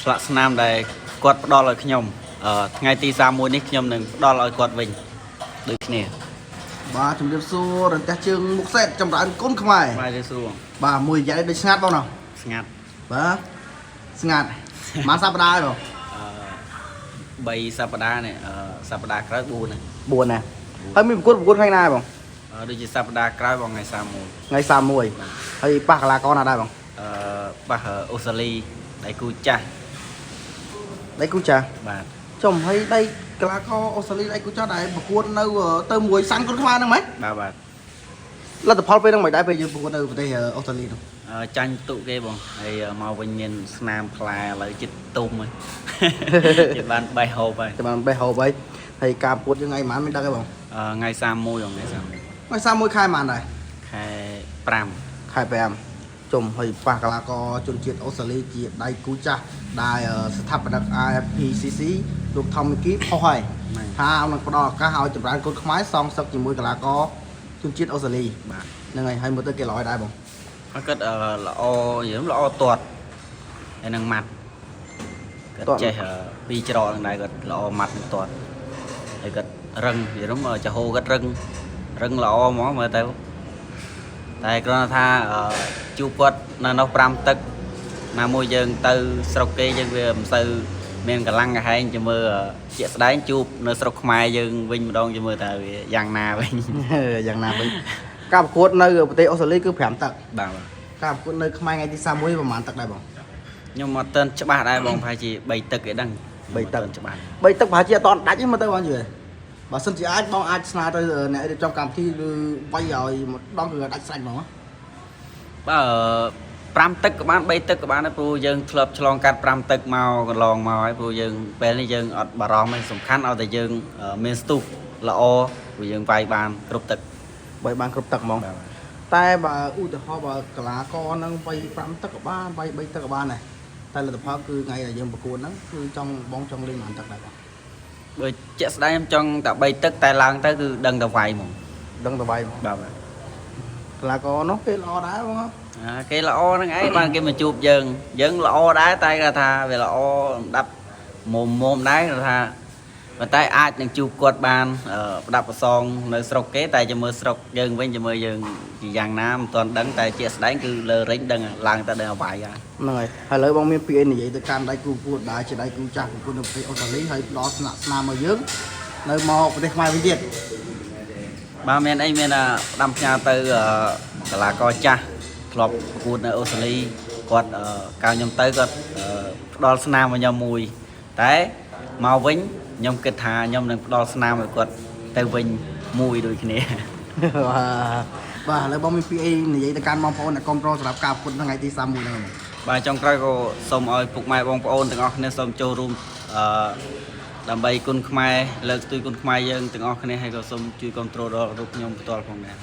ស្លាកស្នាមដែលគាត់ផ្ដល់ឲ្យខ្ញុំថ្ងៃទី31នេះខ្ញុំនឹងផ្ដល់ឲ្យគាត់វិញដូចគ្នាបាទជំរាបសួររន្ទះជើងមុខសេតចម្រើនគុណខ្មែរបាទជំរាបសួរបាទមួយរយៈដូចស្ងាត់បងណោះស្ងាត់បាទស្ងាត់មកសប្តាហ៍ទេ3សប្តាហ៍នេះសប្តាហ៍ក្រោយ4ណា4ណាហើយមានប្រកួតថ្ងៃណាបងដូចជាសប្តាហ៍ក្រោយបងថ្ងៃ31ថ្ងៃ31ហើយប៉ះកីឡាករណាដែរបងប៉ះអូស្ត្រាលីដៃគូចាស់ដៃគូចាស់បាទចំហើយដៃកីឡាករអូស្ត្រាលីដៃគូចាស់ដែរប្រកួតនៅទៅមួយសាំងគុណខ្មែរហ្នឹងហ្មងបាទលទ្ធផលពេលហ្នឹងមិនដែរពេលយើងប្រកួតនៅប្រទេសអូស្ត្រាលីនោះចាញ់ទុគេបងហើយមកវិញមានស្នាមផ្លែឥឡូវចិត្តទុំហើយគេបានបេះហូបហើយហើយការប្រកួតយើងថ្ងៃប៉ុន្មានមិនដឹងទេបងថ្ងៃ31បងថ្ងៃ31ខែប៉ុន្មានដែរខែ5ខែ5ជុំហើយប៉ះកីឡាករជនជាតិអូស្ត្រាលីជាដៃគូចាស់ដែលស្ថាបនិក IFPCC លោកថមមីគីផុសហើយថានឹងផ្ដល់ឱកាសឲ្យចម្រើនកូនខ្មែរសងសឹកជាមួយកីឡាករជនជាតិអូស្ត្រាលីបាទហ្នឹងហើយមើលទៅគេល្អដែរបងគាត់ល្អយើងល្អទាត់ហើយនឹងម៉ាត់គាត់ចេះពីច្រកនឹងដែរគាត់ល្អម៉ាត់នឹងទាត់ហើយគាត់រឹងនិយាយមកចាហូគាត់រឹងល្អហ្មងមើលទៅតែគ្រាន់តែថាជួបគាត់នៅនោះ5ទឹកណាមួយយើងទៅស្រុកគេយើងវាមិនសូវមានកម្លាំងកាហែងជាមើលជាក់ស្ដែងជួបនៅស្រុកខ្មែរយើងវិញម្ដងជាមើលតើវាយ៉ាងណាវិញការប្រកួតនៅប្រទេសអូស្ត្រាលីគឺ5ទឹកបាទការប្រកួតនៅខ្មែរថ្ងៃទី31ប្រហែលទឹកដែរបងខ្ញុំអត់ទាន់ច្បាស់ដែរបងប្រហែលជា3ទឹកឯដឹង3ទឹកច្បាស់3ទឹកប្រហែលជាអត់ទាន់ដាច់ទេមើលទៅបងយល់បើសិនជាអាចបងអាចស្នើទៅអ្នករៀបចំកម្មវិធីឬវាយឲ្យម្ដងគឺដាច់ស្រេចហ្មងបាទ5ទឹកក៏បាន3ទឹកក៏បានដែរព្រោះយើងធ្លាប់ឆ្លងកាត់5ទឹកមកកន្លងមកហើយព្រោះយើងពេលនេះយើងអត់បារម្ភទេសំខាន់ឲ្យតែយើងមានស្ទុះល្អព្រោះយើងវាយបានគ្រប់ទឹកបានគ្រប់ទឹកហ្មងតែបើឧទាហរណ៍បើកីឡាករហ្នឹងវាយ5ទឹកក៏បានវាយ3ទឹកក៏បានដែរតែលទ្ធផលគឺថ្ងៃដែលយើងប្រកួតហ្នឹងគឺចង់លេងប៉ុន្មានទឹកដែរបងបើជាក់ស្ដែងខ្ញុំចង់តែ3ទឹកតែឡើងទៅគឺដឹងតែវាយហ្មងដឹងតែវាយបាទកីឡាករនោះគេល្អដែរបងគេល្អហ្នឹងឯងបានគេមកជួបយើងល្អដែរតែគាត់ថាវាល្អសម្ដាប់មុំដែរគាត់ថាប៉ុន្តែអាចនឹងជួបគាត់បានប្រដាប់ប្រសងនៅស្រុកគេតែជាមើលស្រុកយើងវិញជាមើលយើងជាយ៉ាងណាមិនទាន់ដឹងតែជាស្ដែងគឺលើរិញដឹងឡើងទៅដឹងវាយហ្នឹងហើយឥឡូវបងមានពីអីនិយាយទៅកាន់ដៃគូពួតដែរជាដៃគូចាស់ប្រកួតនៅប្រទេសអូស្ត្រាលីហើយផ្ដល់ស្នាមមកយើងនៅមកប្រទេសខ្មែរវិញទៀតបាទមានអីមានផ្ដាំផ្ញើទៅកីឡាករចាស់ធ្លាប់ប្រកួតនៅអូស្ត្រាលីគាត់កាលខ្ញុំទៅគាត់ផ្ដល់ស្នាមមកខ្ញុំមួយតែមកវិញខ្ញុំគិតថាខ្ញុំនឹងផ្ដល់ស្នាមឲ្យគាត់ទៅវិញមួយដូចគ្នាបាទឥឡូវបងមានពីអីនិយាយទៅកាន់បងប្អូនអ្នកគ្រប់គ្រងសម្រាប់ការប្រកួតថ្ងៃទី31ហ្នឹងបាទចុងក្រោយក៏សូមឲ្យពុកម៉ែបងប្អូនទាំងអស់គ្នាសូមចូលរួមដើម្បីគុណខ្មែរលើកស្ទួយគុណខ្មែរយើងទាំងអស់គ្នាហើយក៏សូមជួយគ្រប់គ្រងដល់រូបខ្ញុំផ្ទាល់ផងដែរ